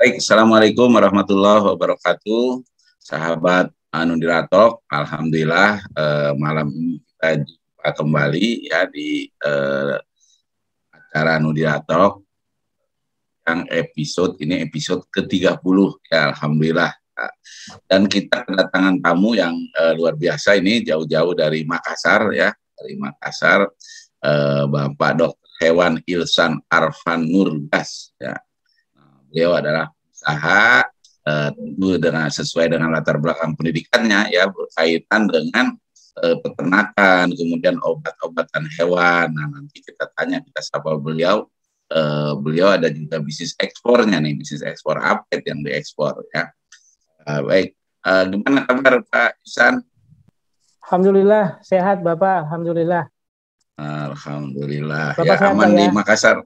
Baik, Assalamualaikum warahmatullahi wabarakatuh. Sahabat Nudiratalk, alhamdulillah malam ini kita jumpa kembali ya di acara Nudiratalk yang episode ke-30 ya, alhamdulillah. Dan kita kedatangan tamu yang luar biasa ini, jauh-jauh dari Makassar ya, Bapak Dr. Hewan Ilsan Arfan Nurgas ya. Beliau adalah usaha tentu sesuai dengan latar belakang pendidikannya ya, berkaitan dengan peternakan, kemudian obat-obatan hewan. Nah, nanti kita sapa beliau. Beliau ada juga bisnis ekspornya nih, bisnis ekspor apa yang diekspor ya. Baik, gimana kabar Pak Ihsan? Alhamdulillah sehat Bapak, alhamdulillah. Alhamdulillah. Bapak ya aman di Makassar.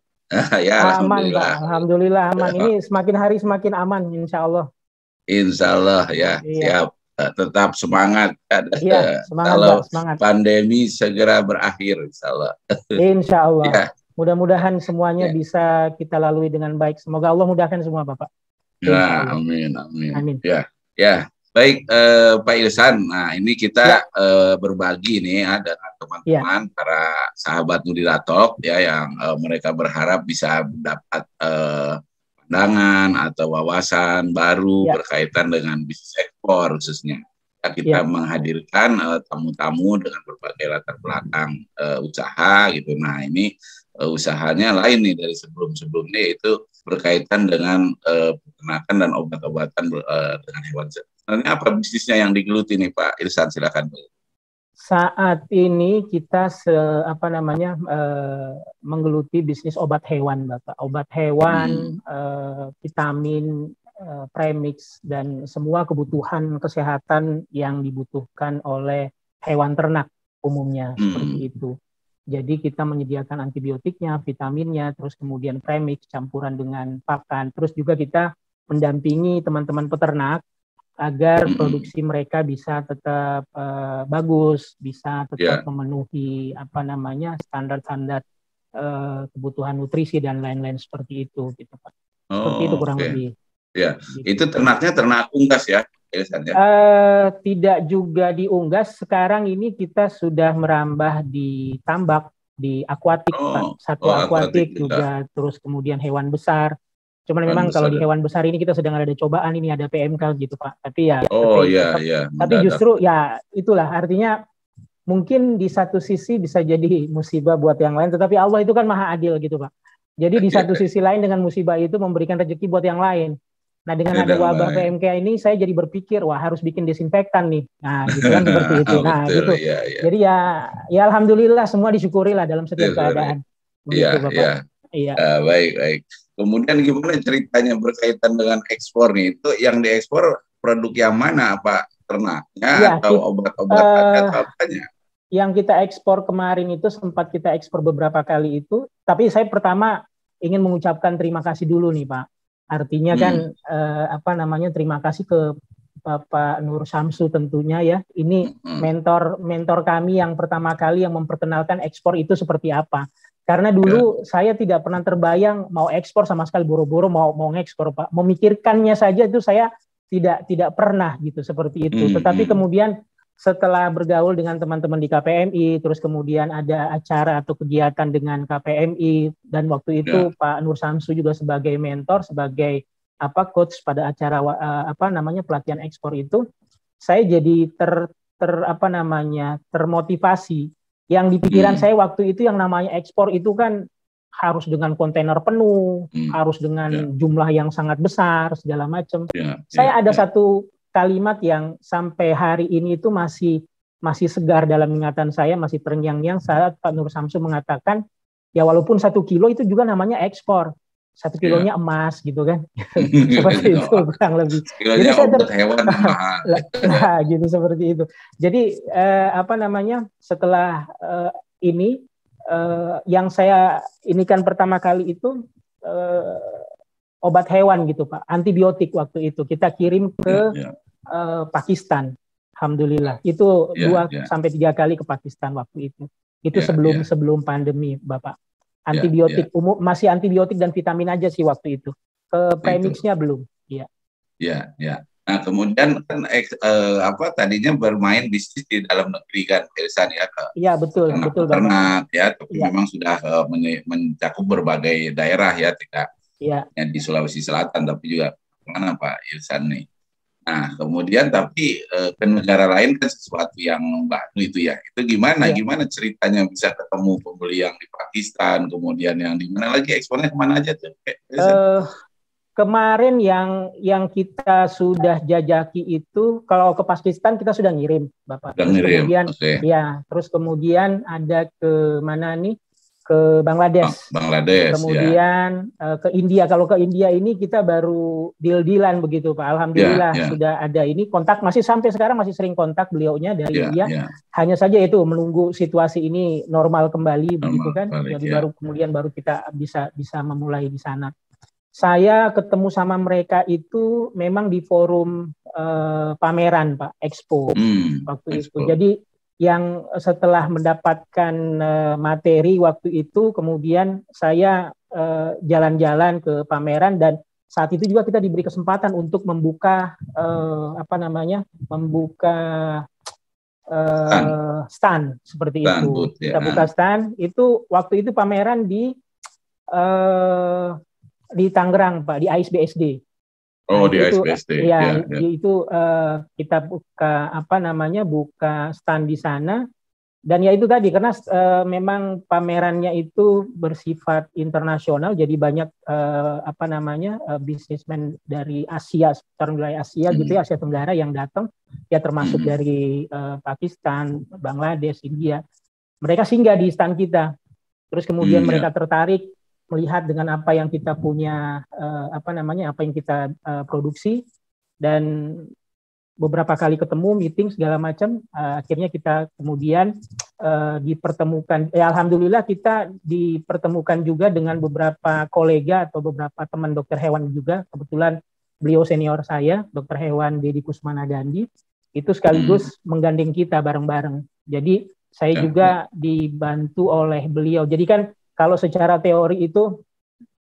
Ya, aman Pak, alhamdulillah aman. Ini semakin hari semakin aman, insya Allah. Insya Allah ya, siap. Tetap semangat. Iya, semangat kalau Pak, semangat. Pandemi segera berakhir, insya Allah. Insya Allah. Ya. Mudah-mudahan semuanya bisa kita lalui dengan baik. Semoga Allah mudahkan semua Bapak. Ya, amin. Ya. Baik, Pak Ilsan. Nah, ini kita berbagi nih ya dengan teman-teman para sahabat Nudiratalk ya, yang mereka berharap bisa mendapat pandangan atau wawasan baru berkaitan dengan bisnis ekspor khususnya. Ya, kita menghadirkan tamu-tamu dengan berbagai latar belakang usaha gitu. Nah, ini usahanya lain nih dari sebelum-sebelumnya, yaitu berkaitan dengan peternakan dan obat-obatan dengan hewan. Sebenarnya apa bisnisnya yang digeluti nih Pak Ilsan, silakan. Saat ini kita menggeluti bisnis obat hewan Bapak. Obat hewan, vitamin, premix, dan semua kebutuhan kesehatan yang dibutuhkan oleh hewan ternak umumnya seperti itu. Jadi kita menyediakan antibiotiknya, vitaminnya, terus kemudian premix campuran dengan pakan. Terus juga kita mendampingi teman-teman peternak agar produksi mereka bisa tetap bagus, bisa tetap memenuhi standar-standar kebutuhan nutrisi dan lain-lain seperti itu, gitu Pak. Seperti itu kurang lebih. Ya, itu ternaknya ternak unggas ya? Tidak juga di unggas. Sekarang ini kita sudah merambah di tambak, di akuatik Pak. Satwa akuatik juga, terus kemudian hewan besar. Cuman memang kalau di hewan besar ini kita sedang ada cobaan, ini ada PMK gitu Pak. Tapi ya, tapi justru ya itulah artinya, mungkin di satu sisi bisa jadi musibah buat yang lain, tetapi Allah itu kan maha adil gitu Pak. Jadi di satu sisi lain dengan musibah itu memberikan rezeki buat yang lain. Nah, dengan ada wabah PMK ini saya jadi berpikir, wah harus bikin desinfektan nih. Nah, gitu kan seperti itu. Nah, betul, gitu. Ya. Jadi ya alhamdulillah semua disyukurilah dalam setiap keadaan. Iya, Bapak. Iya. Baik. Kemudian gimana ceritanya berkaitan dengan ekspor nih? Itu yang diekspor produk yang mana, Pak? Ternaknya atau obat-obatannya atau apanya? Yang kita ekspor kemarin itu sempat kita ekspor beberapa kali itu, tapi saya pertama ingin mengucapkan terima kasih dulu nih, Pak. Artinya kan terima kasih ke Bapak Nur Samsu tentunya ya. Ini mentor kami yang pertama kali yang memperkenalkan ekspor itu seperti apa. Karena dulu saya tidak pernah terbayang mau ekspor sama sekali, boro-boro mau ngekspor Pak. Memikirkannya saja itu saya tidak pernah gitu seperti itu. Tetapi kemudian setelah bergaul dengan teman-teman di KPMI, terus kemudian ada acara atau kegiatan dengan KPMI, dan waktu itu Pak Nur Samsu juga sebagai mentor, sebagai coach pada acara pelatihan ekspor itu, saya jadi termotivasi. Yang di pikiran saya waktu itu yang namanya ekspor itu kan harus dengan kontainer penuh, harus dengan jumlah yang sangat besar, segala macam. Saya ada satu kalimat yang sampai hari ini itu masih segar dalam ingatan saya, masih terngiang-ngiang saat Pak Nur Samsu mengatakan, ya walaupun 1 kilo itu juga namanya ekspor. 1 kilonya emas gitu kan. Seperti itu kurang lebih. Jadi saya hewan mahal. Nah, gitu seperti itu. Jadi setelah ini yang saya inikan pertama kali itu obat hewan gitu Pak, antibiotik waktu itu kita kirim ke Pakistan. Alhamdulillah. Itu 2 sampai 3 kali ke Pakistan waktu itu. Itu sebelum pandemi, Bapak. Antibiotik umum, masih antibiotik dan vitamin aja sih waktu itu. Ke premixnya belum. Iya. Ya, ya. Nah, kemudian kan tadinya bermain bisnis di dalam negeri kan, Irsan ya, ke Iya, betul, betul ternak ya, tapi ya. memang sudah mencakup berbagai daerah ya, tidak hanya di Sulawesi Selatan, tapi juga mana Pak Irsan nih. Nah, kemudian tapi ke negara lain kan sesuatu yang baru itu ya. Itu gimana? Gimana ceritanya bisa ketemu pembeli yang di Pakistan, kemudian yang di mana lagi, ekspornya kemana aja tuh? Kemarin yang kita sudah jajaki itu, kalau ke Pakistan kita sudah ngirim, Bapak. Terus kemudian ada ke mana nih? Ke Bangladesh. Kemudian ke India. Kalau ke India ini kita baru deal-dealan begitu, Pak. Alhamdulillah sudah ada ini kontak, masih sampai sekarang masih sering kontak beliaunya dari India. Hanya saja itu menunggu situasi ini normal kembali begitu kan. Jadi baru kita bisa memulai di sana. Saya ketemu sama mereka itu memang di forum pameran, Pak, Expo waktu itu. Jadi yang setelah mendapatkan materi waktu itu, kemudian saya jalan-jalan ke pameran, dan saat itu juga kita diberi kesempatan untuk membuka stand seperti itu. Kita buka stand itu waktu itu pameran di Tangerang, Pak, di AISBSD. Di AISBSD. Itu kita buka buka stand di sana, dan ya itu tadi karena memang pamerannya itu bersifat internasional, jadi banyak bisnismen dari Asia, sekitar wilayah Asia gitu ya, Asia Tenggara yang datang, ya termasuk dari Pakistan, Bangladesh, India. Mereka singgah di stand kita, terus kemudian mereka tertarik melihat dengan apa yang kita punya, apa yang kita produksi, dan beberapa kali ketemu, meeting segala macam, akhirnya kita kemudian dipertemukan. Alhamdulillah kita dipertemukan juga dengan beberapa kolega atau beberapa teman dokter hewan juga. Kebetulan beliau senior saya, dokter hewan Deddy Kusmana Gandhi, itu sekaligus menggandeng kita bareng-bareng. Jadi saya juga dibantu oleh beliau. Jadi kan kalau secara teori itu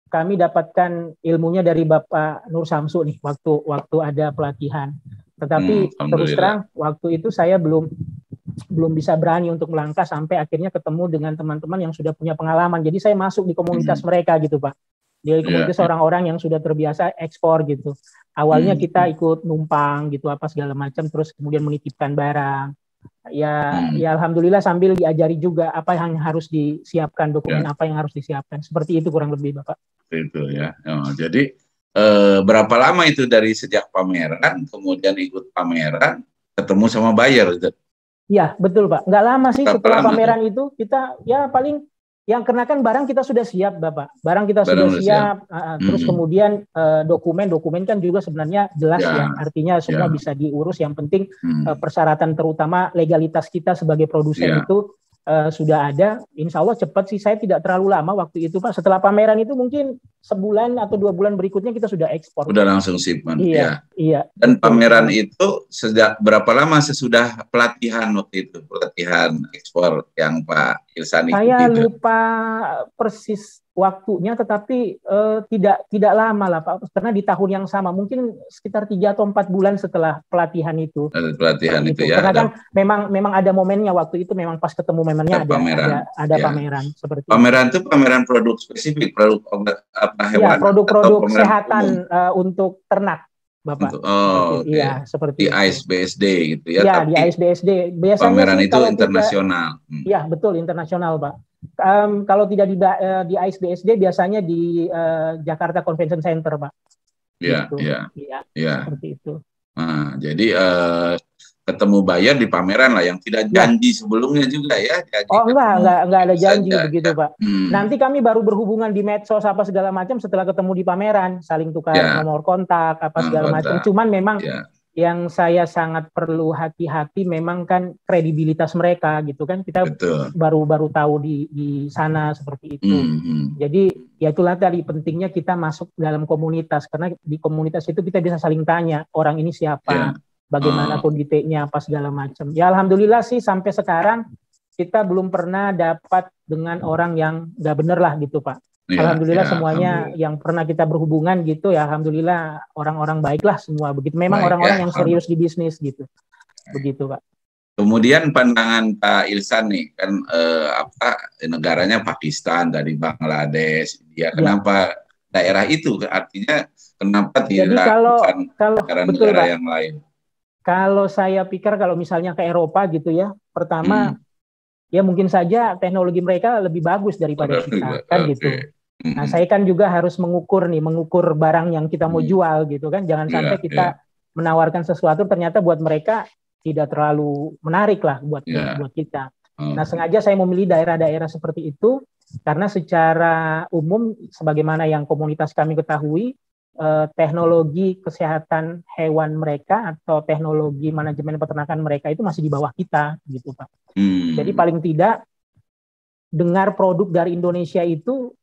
kami dapatkan ilmunya dari Bapak Nur Samsu nih waktu ada pelatihan. Tetapi terus terang waktu itu saya belum bisa berani untuk melangkah sampai akhirnya ketemu dengan teman-teman yang sudah punya pengalaman. Jadi saya masuk di komunitas mereka gitu, Pak. Di komunitas orang-orang yang sudah terbiasa ekspor gitu. Awalnya kita ikut numpang gitu apa segala macam, terus kemudian menitipkan barang. Ya alhamdulillah sambil diajari juga apa yang harus disiapkan, dokumen apa yang harus disiapkan. Seperti itu kurang lebih, Bapak. Itu ya. Jadi berapa lama itu dari sejak pameran kemudian ikut pameran ketemu sama buyer gitu? Iya, betul, Pak. Nggak lama sih setelah pameran itu kita ya paling yang kenakan barang kita sudah siap, Bapak. Barang kita sudah siap. Terus kemudian dokumen kan juga sebenarnya jelas ya. Artinya semua bisa diurus. Yang penting persyaratan terutama legalitas kita sebagai produsen itu sudah ada. Insya Allah cepat sih. Saya tidak terlalu lama waktu itu, Pak. Setelah pameran itu mungkin sebulan atau 2 bulan berikutnya kita sudah ekspor. Sudah langsung shipment. Iya. Dan pameran itu sejak berapa lama sesudah pelatihan waktu itu? Pelatihan ekspor yang Pak Irsani ikuti? Saya lupa persis waktunya, tetapi tidak lama lah, Pak, karena di tahun yang sama, mungkin sekitar 3 atau 4 bulan setelah pelatihan itu. Pelatihan itu ya. Karena kan memang ada momennya waktu itu, memang pas ketemu momennya ada pameran seperti pameran itu. Pameran produk spesifik, produk obat apa hewan? Ya, produk-produk kesehatan untuk ternak, Bapak. Iya, seperti di AISBSD gitu ya. Iya, di AISBSD. Biasanya pameran itu internasional. Iya, betul, internasional, Pak. Kalau tidak di AISBSD biasanya di Jakarta Convention Center, Pak. Iya. Seperti itu. Nah, jadi ketemu buyer di pameran lah yang tidak janji sebelumnya juga ya. Enggak ada janji begitu, Pak. Nanti kami baru berhubungan di medsos apa segala macam setelah ketemu di pameran, saling tukar nomor kontak apa segala macam. Cuman memang yang saya sangat perlu hati-hati memang kan kredibilitas mereka gitu kan, kita baru tahu di sana seperti itu. Jadi ya itulah tadi pentingnya kita masuk dalam komunitas, karena di komunitas itu kita bisa saling tanya orang ini siapa, bagaimana kondisinya apa segala macam. Ya alhamdulillah sih sampai sekarang kita belum pernah dapat dengan orang yang nggak bener lah gitu, Pak. Alhamdulillah semuanya alhamdulillah. Yang pernah kita berhubungan gitu ya, alhamdulillah orang-orang baiklah semua begitu. Memang orang-orang yang serius di bisnis gitu. Begitu Pak. Kemudian pandangan Pak Ilsan nih kan negaranya Pakistan, dari Bangladesh, India. Kenapa daerah itu? Artinya kenapa tidak kalau negara-negara yang lain? Kalau saya pikir kalau misalnya ke Eropa gitu ya, pertama ya mungkin saja teknologi mereka lebih bagus daripada kita kan gitu. Nah, saya kan juga harus mengukur barang yang kita mau jual gitu kan. Jangan sampai kita menawarkan sesuatu ternyata buat mereka tidak terlalu menarik lah buat kita. Nah, sengaja saya memilih daerah-daerah seperti itu karena secara umum sebagaimana yang komunitas kami ketahui, teknologi kesehatan hewan mereka atau teknologi manajemen peternakan mereka itu masih di bawah kita gitu Pak. Jadi paling tidak dengar produk dari Indonesia itu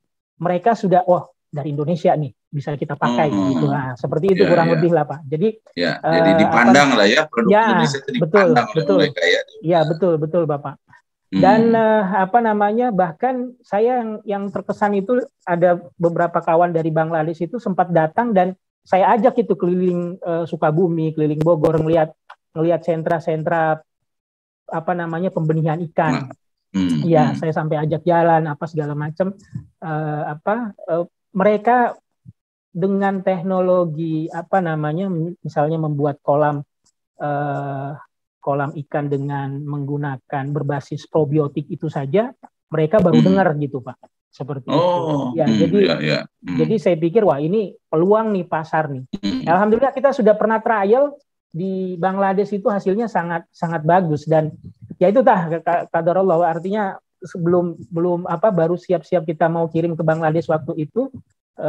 mereka sudah dari Indonesia nih bisa kita pakai gitu. Nah, seperti itu kurang lebih lah Pak. Jadi jadi dipandang lah ya produk Indonesia itu dipandang oleh mereka ya. Iya, betul Bapak. Dan bahkan saya yang terkesan itu ada beberapa kawan dari Bangladesh itu sempat datang dan saya ajak itu keliling Sukabumi, keliling Bogor, ngelihat sentra-sentra pembenihan ikan. Saya sampai ajak jalan segala macam. Mereka dengan teknologi misalnya membuat kolam ikan dengan menggunakan berbasis probiotik itu saja mereka baru dengar gitu Pak, seperti itu. Jadi saya pikir wah ini peluang nih pasar nih. Alhamdulillah kita sudah pernah trial di Bangladesh itu hasilnya sangat sangat bagus dan ya itu qadarullah, artinya belum baru siap-siap kita mau kirim ke Bangladesh waktu itu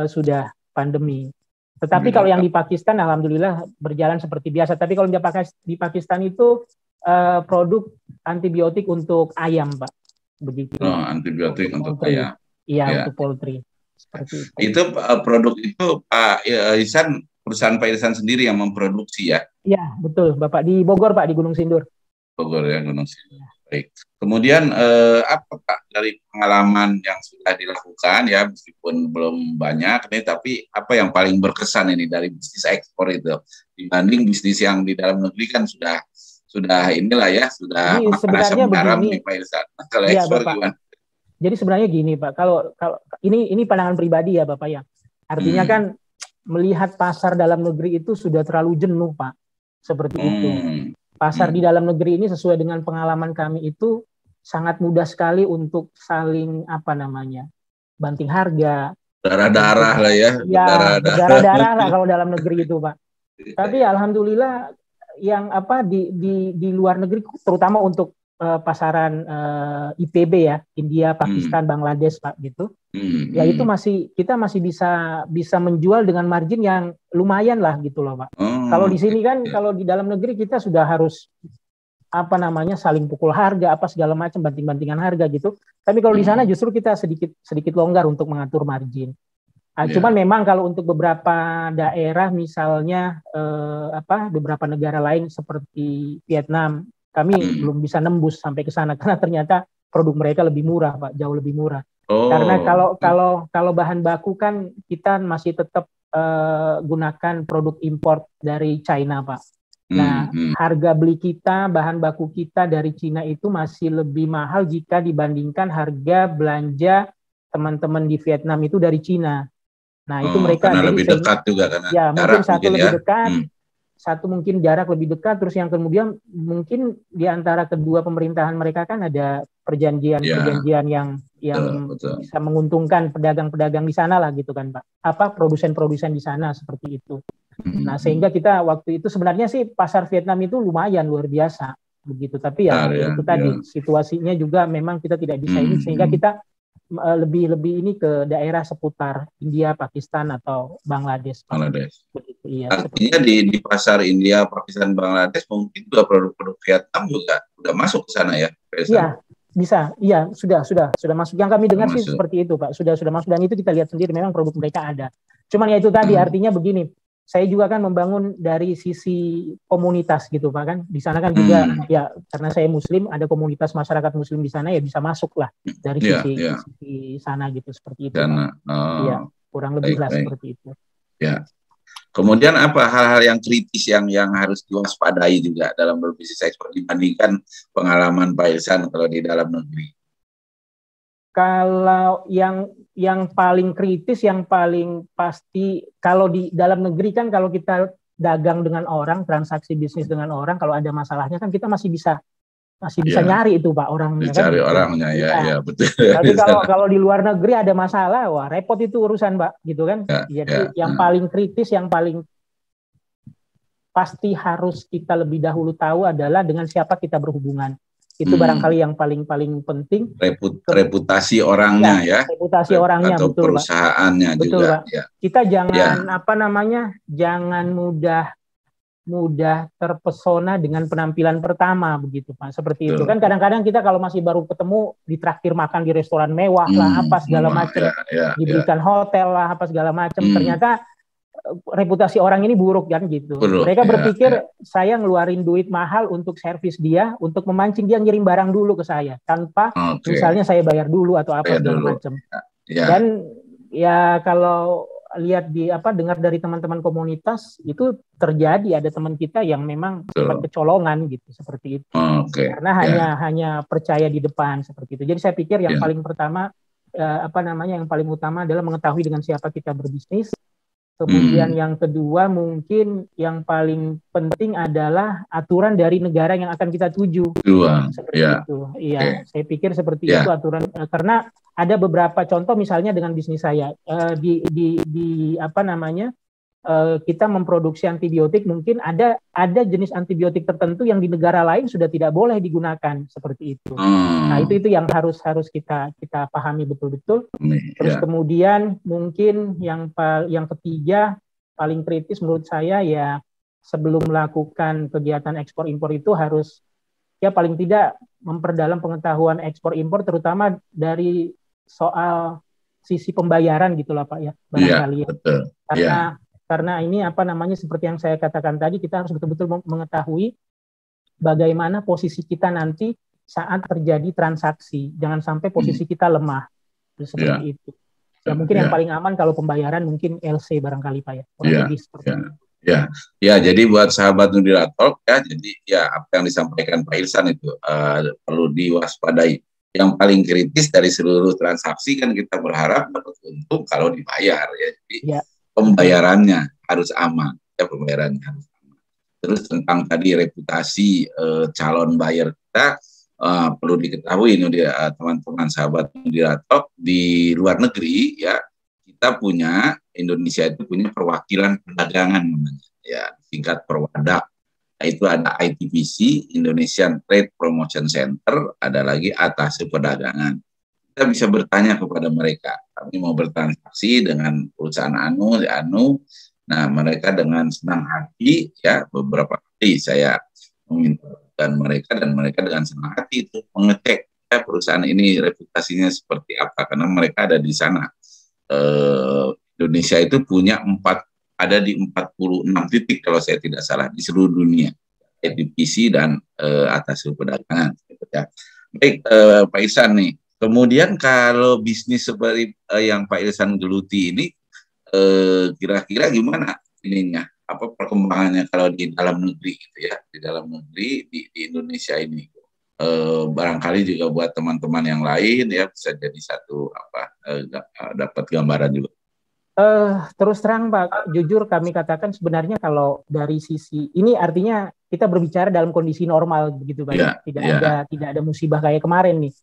sudah pandemi. Tetapi kalau yang di Pakistan alhamdulillah berjalan seperti biasa. Tapi kalau di Pakistan itu produk antibiotik untuk ayam Pak, begitu. Antibiotik untuk ayam. Iya, untuk poultry. Seperti itu. Produk itu Pak Ihsan, perusahaan Pak Ihsan sendiri yang memproduksi ya? Iya, betul Bapak, di Bogor Pak, di Gunung Sindur. Bogor ya, Gunung Sindur. Baik. Kemudian apa Pak dari pengalaman yang sudah dilakukan ya, meskipun belum banyak nih, tapi apa yang paling berkesan ini dari bisnis ekspor itu dibanding bisnis yang di dalam negeri kan sudah inilah ya, sudah makan asam garam nih Pak Ihsan. Kalau ekspor gimana? Jadi sebenarnya gini Pak, kalau ini pandangan pribadi ya Bapak ya. Artinya kan melihat pasar dalam negeri itu sudah terlalu jenuh Pak, seperti itu. Pasar di dalam negeri ini sesuai dengan pengalaman kami itu sangat mudah sekali untuk saling banting harga. Darah-darah lah ya. Darah-darah lah kalau dalam negeri itu Pak. Tapi alhamdulillah yang di luar negeri terutama untuk pasaran IPB ya, India, Pakistan, Bangladesh Pak gitu. Ya itu kita masih bisa menjual dengan margin yang lumayan lah gitu loh Pak. Kalau di sini kan kalau di dalam negeri kita sudah harus saling pukul harga segala macam, banting-bantingan harga gitu. Tapi kalau di sana justru kita sedikit longgar untuk mengatur margin. Cuman memang kalau untuk beberapa daerah misalnya beberapa negara lain seperti Vietnam, kami belum bisa nembus sampai ke sana karena ternyata produk mereka lebih murah Pak, jauh lebih murah. Karena kalau bahan baku kan kita masih tetap gunakan produk import dari China Pak. Nah, harga beli kita, bahan baku kita dari Cina itu masih lebih mahal jika dibandingkan harga belanja teman-teman di Vietnam itu dari Cina. Nah, itu mereka karena lebih dekat juga karena ya mungkin satu lebih dekat, satu mungkin jarak lebih dekat, terus yang kemudian mungkin di antara kedua pemerintahan mereka kan ada perjanjian yang bisa menguntungkan pedagang-pedagang di sana lah gitu kan Pak. Produsen-produsen di sana seperti itu. Nah, sehingga kita waktu itu sebenarnya sih pasar Vietnam itu lumayan luar biasa begitu, tapi tadi situasinya juga memang kita tidak bisa ini, sehingga kita lebih ini ke daerah seputar India, Pakistan atau Bangladesh. Begitu, iya. Artinya di pasar India, Pakistan, Bangladesh mungkin juga produk-produk Vietnam juga sudah masuk ke sana ya? Iya, bisa. Iya, sudah masuk. Yang kami dengar sih seperti itu Pak, sudah masuk, dan itu kita lihat sendiri memang produk mereka ada. Cuman ya itu tadi artinya begini, saya juga kan membangun dari sisi komunitas gitu Pak kan. Di sana kan juga ya karena saya Muslim, ada komunitas masyarakat Muslim di sana ya bisa masuk lah dari sisi sana gitu seperti itu. Iya, kurang lebih lah seperti itu. Ya. Kemudian apa hal-hal yang kritis yang harus diwaspadai juga dalam berbisnis ekspor dibandingkan pengalaman Pak Ihsan kalau di dalam negeri? Kalau yang paling kritis, yang paling pasti, kalau di dalam negeri kan kalau kita dagang dengan orang, transaksi bisnis dengan orang, kalau ada masalahnya kan kita masih bisa nyari itu Pak orangnya. Dicari kan, orangnya ya betul. Tapi kalau di luar negeri ada masalah, wah repot itu urusan Pak, gitu kan. Jadi yang paling kritis, yang paling pasti harus kita lebih dahulu tahu adalah dengan siapa kita berhubungan. Itu barangkali yang paling penting. Reputasi orangnya ya. Reputasi orangnya atau betul, perusahaannya Pak. Betul, juga. Pak. Ya. Kita jangan jangan mudah terpesona dengan penampilan pertama begitu Pak. Seperti itu kan kadang-kadang kita kalau masih baru ketemu ditraktir makan di restoran mewah lah apa segala macam, diberikan hotel lah apa segala macam. Ternyata reputasi orang ini buruk kan gitu. Mereka berpikir saya ngeluarin duit mahal untuk servis dia, untuk memancing dia ngirim barang dulu ke saya tanpa misalnya saya bayar dulu atau apa segala macam. Dan ya kalau lihat dengar dari teman-teman komunitas itu terjadi, ada teman kita yang memang sempat kecolongan gitu seperti itu. Karena hanya percaya di depan seperti itu. Jadi saya pikir yang paling pertama yang paling utama adalah mengetahui dengan siapa kita berbisnis. Kemudian yang kedua mungkin yang paling penting adalah aturan dari negara yang akan kita tuju. Seperti itu. Iya, saya pikir seperti itu aturan, karena ada beberapa contoh misalnya dengan bisnis saya kita memproduksi antibiotik, mungkin ada jenis antibiotik tertentu yang di negara lain sudah tidak boleh digunakan seperti itu. Nah, itu yang harus kita pahami betul-betul. Terus kemudian mungkin yang ketiga paling kritis menurut saya ya, sebelum melakukan kegiatan ekspor impor itu harus ya paling tidak memperdalam pengetahuan ekspor impor, terutama dari soal sisi pembayaran gitulah Pak ya, barangkali ya. Betul. Karena ini seperti yang saya katakan tadi, kita harus betul-betul mengetahui bagaimana posisi kita nanti saat terjadi transaksi. Jangan sampai posisi kita lemah. Seperti itu. Ya mungkin yang paling aman kalau pembayaran mungkin LC barangkali Pak ya. Jadi buat sahabat Nudiratalk ya, jadi ya apa yang disampaikan Pak Ihsan itu perlu diwaspadai. Yang paling kritis dari seluruh transaksi kan kita berharap dapat untung kalau dibayar ya. Jadi pembayarannya harus aman, Terus tentang tadi reputasi calon buyer kita perlu diketahui teman-teman sahabat Nudiratalk, di luar negeri ya kita punya, Indonesia itu punya perwakilan perdagangan namanya ya, tingkat perwadak. Itu ada ITPC, Indonesian Trade Promotion Center, ada lagi Atase Perdagangan. Kita bisa bertanya kepada mereka, kami mau bertransaksi dengan perusahaan anu. Nah, mereka dengan senang hati ya, beberapa kali saya meminta mereka, dan mereka dengan senang hati itu mengecek ya, perusahaan ini reputasinya seperti apa, karena mereka ada di sana. Indonesia itu punya ada di 46 titik kalau saya tidak salah di seluruh dunia, ITPC dan Atase Perdagangan. Gitu ya. Baik, Pak Ihsan nih. Kemudian kalau bisnis seperti yang Pak Ihsan geluti ini, kira-kira gimana ininya? Apa perkembangannya kalau di dalam negeri gitu ya? Di dalam negeri di Indonesia ini, barangkali juga buat teman-teman yang lain ya bisa jadi satu dapat gambaran juga. Terus terang Pak, jujur kami katakan sebenarnya kalau dari sisi ini artinya kita berbicara dalam kondisi normal begitu Pak. Tidak ada musibah kayak kemarin nih.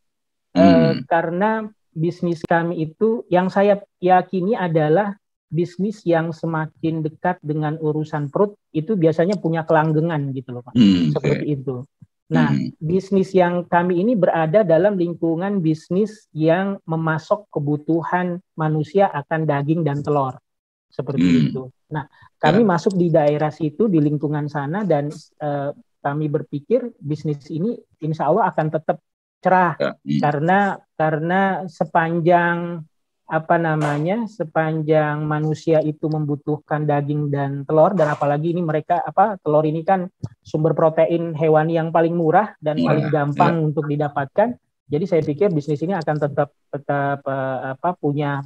Karena bisnis kami itu yang saya yakini adalah bisnis yang semakin dekat dengan urusan perut itu biasanya punya kelanggengan gitu loh Pak. Seperti itu. Nah, bisnis yang kami ini berada dalam lingkungan bisnis yang memasok kebutuhan manusia akan daging dan telur. Seperti itu. Nah, kami masuk di daerah situ, di lingkungan sana, dan kami berpikir bisnis ini insya Allah akan tetap cerah. Karena sepanjang apa namanya, sepanjang manusia itu membutuhkan daging dan telur, dan apalagi ini mereka telur ini kan sumber protein hewani yang paling murah dan paling gampang untuk didapatkan. Jadi saya pikir bisnis ini akan tetap punya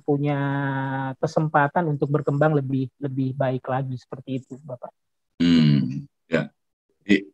kesempatan untuk berkembang lebih baik lagi, seperti itu, Bapak. Ya. Jadi,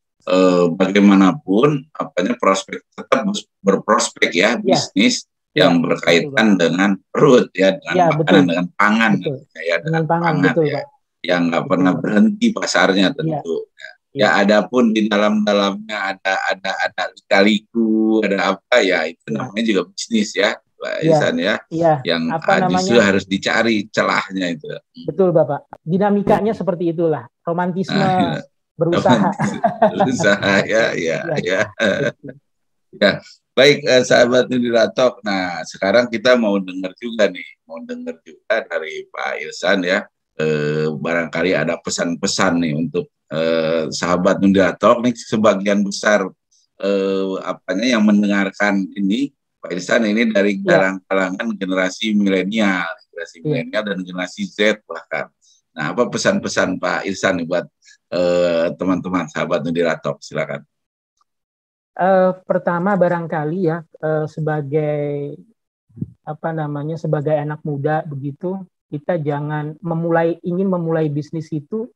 bagaimanapun prospek tetap berprospek ya, bisnis yang berkaitan dengan perut ya, dengan makanan, dengan pangan ya, dengan pangan betul, ya, yang nggak pernah berhenti pasarnya tentu. Ya, adapun di dalamnya ada lika-liku, ada apa ya, itu namanya juga bisnis ya, Pak Ihsan ya, yang justru harus dicari celahnya itu. Betul, Bapak. Dinamikanya seperti itulah, romantisme berusaha. Berusaha ya. Ya, baik sahabat Nudiratalk. Nah, sekarang kita mau dengar juga dari Pak Ihsan ya. Barangkali ada pesan-pesan nih untuk sahabat Nudiratalk nih, sebagian besar yang mendengarkan ini Pak Ihsan ini dari kalangan generasi milenial dan generasi Z bahkan. Nah, apa pesan-pesan Pak Ihsan nih buat teman-teman sahabat Nudiratalk? Silakan. Pertama barangkali ya, sebagai sebagai anak muda begitu, kita jangan ingin memulai bisnis itu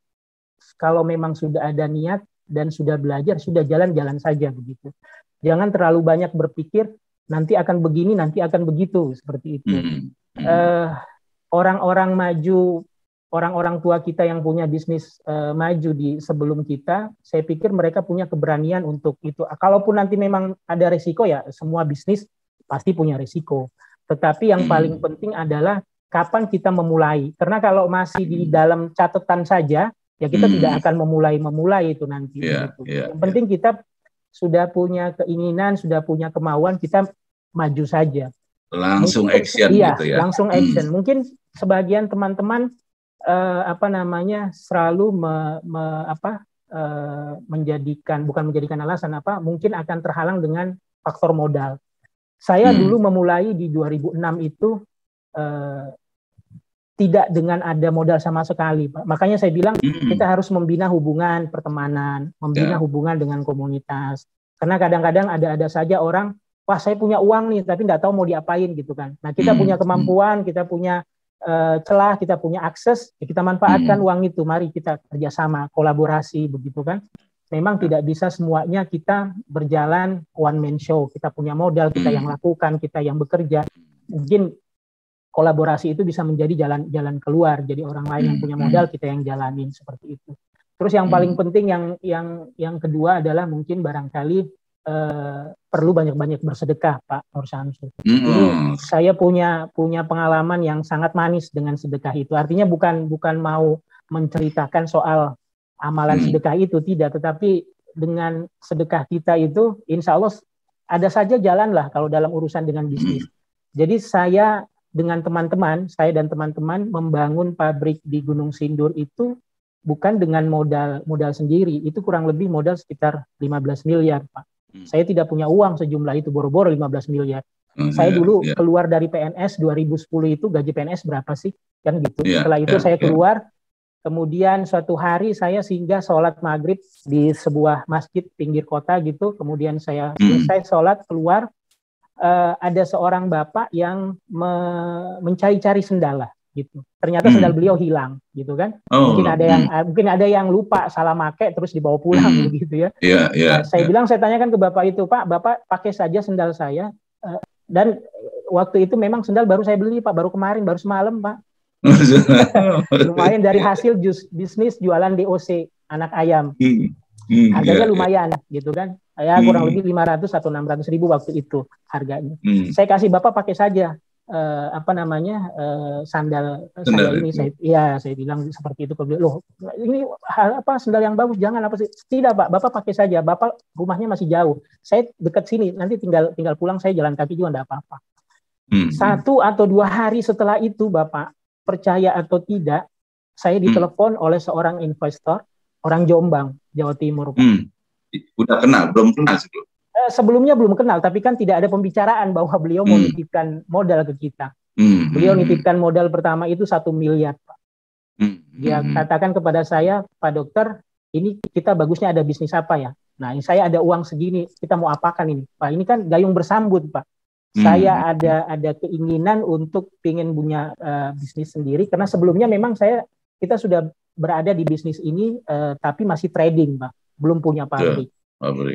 kalau memang sudah ada niat dan sudah belajar, sudah jalan-jalan saja begitu. Jangan terlalu banyak berpikir nanti akan begini, nanti akan begitu, seperti itu. Orang-orang maju, orang-orang tua kita yang punya bisnis maju di sebelum kita, saya pikir mereka punya keberanian untuk itu. Kalaupun nanti memang ada risiko ya, semua bisnis pasti punya risiko. Tetapi yang paling penting adalah kapan kita memulai. Karena kalau masih di dalam catatan saja, ya kita tidak akan memulai itu nanti. Yang penting kita sudah punya keinginan, sudah punya kemauan, kita maju saja. Langsung action gitu ya. Langsung action. Mungkin sebagian teman-teman selalu bukan menjadikan alasan mungkin akan terhalang dengan faktor modal. Saya dulu memulai di 2006 itu tidak dengan ada modal sama sekali, Pak. Makanya saya bilang kita harus membina hubungan pertemanan, membina hubungan dengan komunitas. Karena kadang-kadang ada saja orang, wah saya punya uang nih tapi nggak tahu mau diapain gitu kan. Nah kita punya kemampuan, kita punya celah, kita punya akses, ya kita manfaatkan uang itu. Mari kita kerjasama, kolaborasi begitu kan. Memang tidak bisa semuanya kita berjalan one man show. Kita punya modal, kita yang lakukan, kita yang bekerja. Mungkin kolaborasi itu bisa menjadi jalan keluar. Jadi orang lain yang punya modal, kita yang jalanin, seperti itu. Terus yang paling penting yang kedua adalah mungkin barangkali perlu banyak-banyak bersedekah, Pak Nur Syamsul. Ini saya punya pengalaman yang sangat manis dengan sedekah itu. Artinya bukan mau menceritakan soal amalan sedekah itu, tidak. Tetapi dengan sedekah kita itu, insya Allah ada saja jalan lah kalau dalam urusan dengan bisnis. Jadi saya dan teman-teman membangun pabrik di Gunung Sindur itu bukan dengan modal sendiri. Itu kurang lebih modal sekitar 15 miliar, Pak. Saya tidak punya uang sejumlah itu, boro-boro 15 miliar. Saya dulu keluar dari PNS 2010 itu, gaji PNS berapa sih? Kan gitu. Setelah itu saya keluar, kemudian suatu hari saya singgah sholat maghrib di sebuah masjid pinggir kota gitu. Kemudian saya selesai sholat, keluar, ada seorang bapak yang mencari-cari sendal lah gitu. Ternyata sendal beliau hilang gitu kan. Mungkin ada yang lupa salah make terus dibawa pulang begitu ya. Saya bilang, saya tanyakan ke bapak itu, Pak, bapak pakai saja sendal saya. Dan waktu itu memang sendal baru saya beli, Pak, baru kemarin, baru semalam, Pak. Lumayan dari hasil bisnis jualan DOC anak ayam. Harganya lumayan gitu kan. Ya kurang lebih 500 atau 600 ribu waktu itu harganya. Saya kasih bapak pakai saja sandal saya ini. Saya bilang seperti itu. Loh, ini sandal yang bagus, jangan apa sih? Tidak, Pak, bapak pakai saja. Bapak rumahnya masih jauh. Saya dekat sini, nanti tinggal pulang, saya jalan kaki juga enggak apa-apa. 1 atau 2 hari setelah itu, Bapak, percaya atau tidak, saya ditelepon oleh seorang investor, orang Jombang, Jawa Timur, Pak. Udah kenal, belum kenal sebelum? Sebelumnya belum kenal, tapi kan tidak ada pembicaraan bahwa beliau mau nitipkan modal ke kita. Beliau nitipkan modal pertama itu 1 miliar, Pak. Dia katakan kepada saya, Pak Dokter, ini kita bagusnya ada bisnis apa ya? Nah, ini saya ada uang segini, kita mau apakan ini? Pak, ini kan gayung bersambut, Pak. Saya ada keinginan untuk ingin punya bisnis sendiri, karena sebelumnya memang kita sudah berada di bisnis ini, tapi masih trading, Pak. Belum punya pabrik.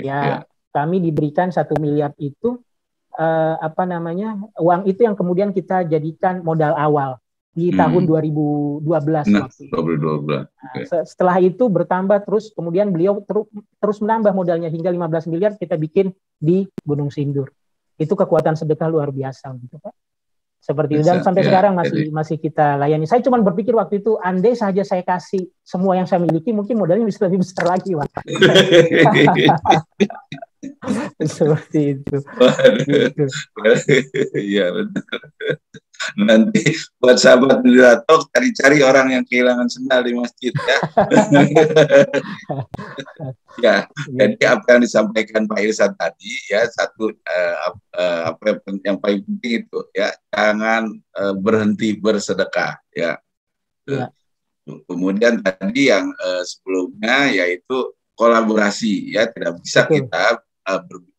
Ya, kami diberikan 1 miliar itu, uang itu yang kemudian kita jadikan modal awal di tahun 2012 waktu itu. 2012. Nah, setelah itu bertambah terus, kemudian beliau terus menambah modalnya hingga 15 miliar kita bikin di Gunung Sindur. Itu kekuatan sedekah luar biasa gitu, Pak. Seperti itu, dan sampai sekarang masih kita layani. Saya cuma berpikir waktu itu, andai saja saya kasih semua yang saya miliki, mungkin modalnya bisa lebih besar lagi, Pak. Seperti itu. Iya, benar. Nanti buat sahabat Nudilatok, cari-cari orang yang kehilangan sendal di masjid ya. Ya, jadi apa yang disampaikan Pak Irsan tadi ya, satu yang paling penting itu ya, jangan berhenti bersedekah ya. Kemudian tadi yang sebelumnya yaitu kolaborasi ya, tidak bisa kita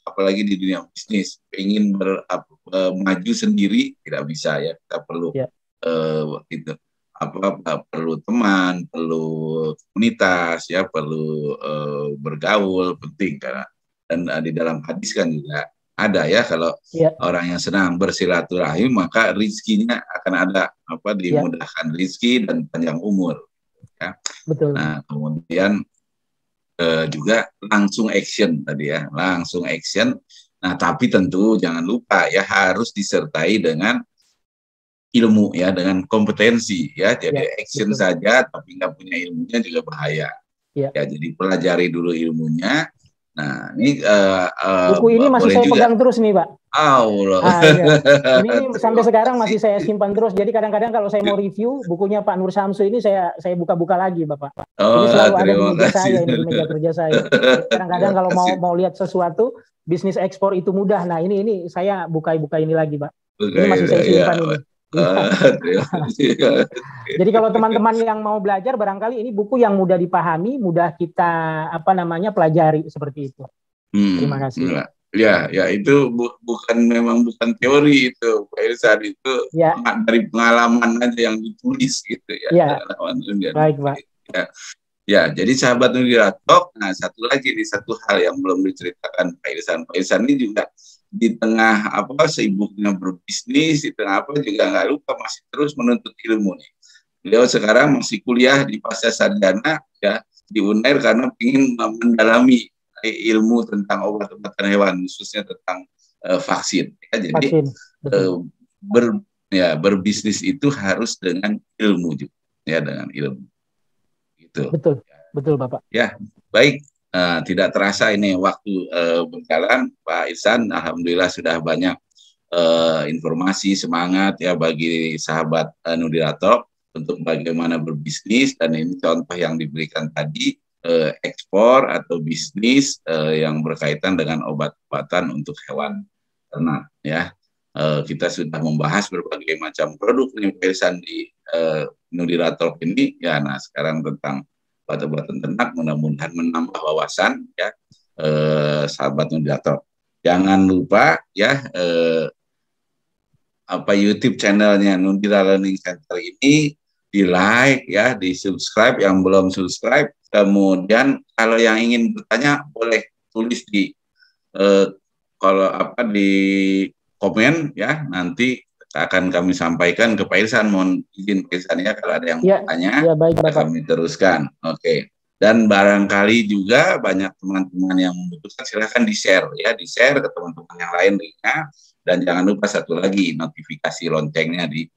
apalagi di dunia bisnis ingin maju sendiri, tidak bisa ya, kita perlu perlu teman, perlu komunitas ya, perlu bergaul, penting karena, dan di dalam hadis kan juga ada ya, kalau orang yang senang bersilaturahim maka rizkinya akan ada dimudahkan rizki dan panjang umur ya. Betul. Nah, kemudian juga langsung action tadi ya, langsung action. Nah, tapi tentu jangan lupa ya, harus disertai dengan ilmu ya, dengan kompetensi ya. Jadi action saja tapi nggak punya ilmunya juga bahaya. Ya, jadi pelajari dulu ilmunya. Nah, ini buku ini masih saya pegang terus nih, Pak. Allah. Ini sampai sekarang masih saya simpan terus. Jadi kadang-kadang kalau saya mau review bukunya Pak Nur Samsu ini, saya buka-buka lagi, Bapak. Ini selalu ada di meja saya, ini di meja kerja saya. Kadang-kadang kalau mau lihat sesuatu, bisnis ekspor itu mudah. Nah, ini saya buka ini lagi, Pak. Ini masih saya simpan ini. Jadi kalau teman-teman yang mau belajar, barangkali ini buku yang mudah dipahami, mudah kita pelajari seperti itu. Terima kasih. Ya, itu memang bukan teori itu, Pak Irsan, itu dari pengalaman aja yang ditulis gitu ya. Baik, Pak. Ya, jadi sahabat Nudilatok, nah satu hal yang belum diceritakan Pak Irsan. Pak Irsan ini juga di tengah sibuknya berbisnis, di tengah juga nggak lupa masih terus menuntut ilmu nih. Beliau sekarang masih kuliah di pasca sarjana ya di UNAIR karena ingin mendalami ilmu tentang obat-obatan hewan, khususnya tentang vaksin. Ya, jadi berbisnis itu harus dengan ilmu juga, ya, dengan ilmu. Gitu. Betul Bapak. Ya, baik. Tidak terasa ini waktu berjalan, Pak Irsan. Alhamdulillah sudah banyak informasi, semangat ya bagi sahabat Nudilatok untuk bagaimana berbisnis, dan ini contoh yang diberikan tadi, ekspor atau bisnis yang berkaitan dengan obat-obatan untuk hewan ternak ya. Kita sudah membahas berbagai macam produk nih Pak Irsan di Nudilatok ini ya. Nah, sekarang tentang obat-obatan ternak, mudah-mudahan menambah wawasan ya sahabat Nudilatok. Jangan lupa ya YouTube channelnya Nudira Learning Center ini di like ya, di subscribe yang belum subscribe. Kemudian kalau yang ingin bertanya boleh tulis di di komen ya, nanti akan kami sampaikan ke Pak Irsan. Mohon izin Pak Irsan ya, kalau ada yang bertanya kami teruskan. Oke. Dan barangkali juga banyak teman-teman yang membutuhkan, silahkan di-share ya, di-share ke teman-teman yang lain linknya. Dan jangan lupa satu lagi, notifikasi loncengnya di.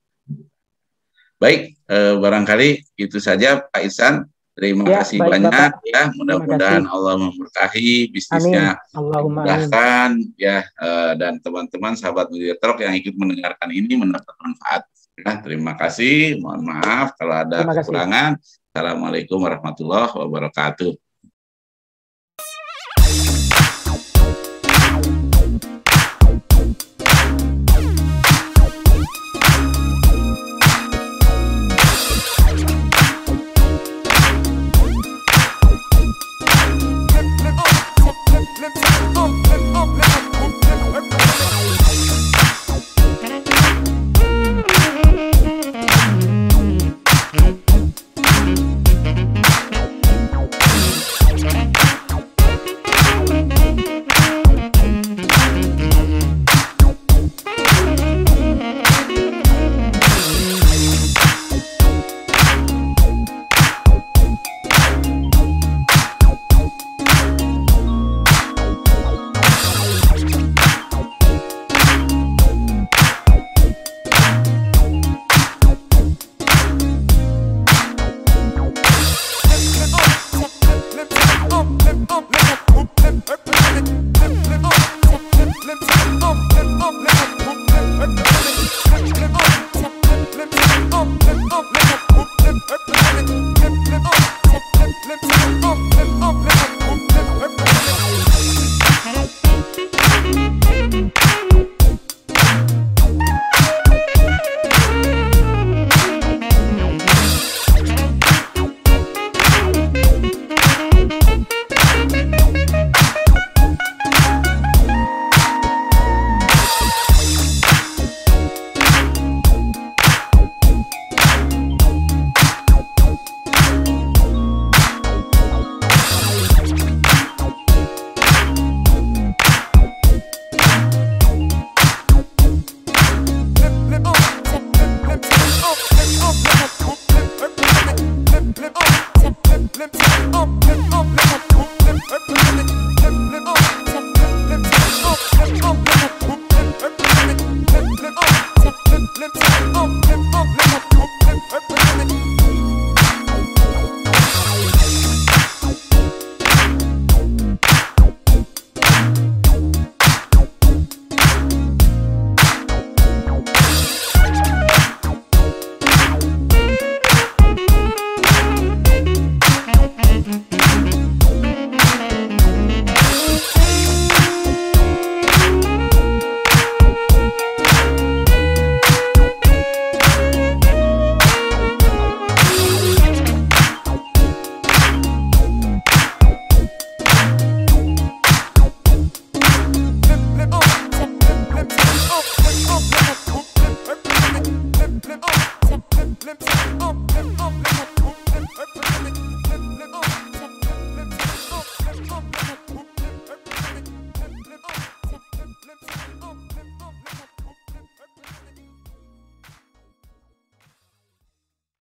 Baik, barangkali itu saja Pak Irsan. Terima kasih banyak Bapak. Ya, mudah-mudahan Allah memberkahi bisnisnya, dimudahkan ya, dan teman-teman sahabat Nudilatok yang ikut mendengarkan ini mendapat manfaat. Ya, terima kasih, mohon maaf kalau ada kekurangan. Assalamualaikum warahmatullahi wabarakatuh. up now.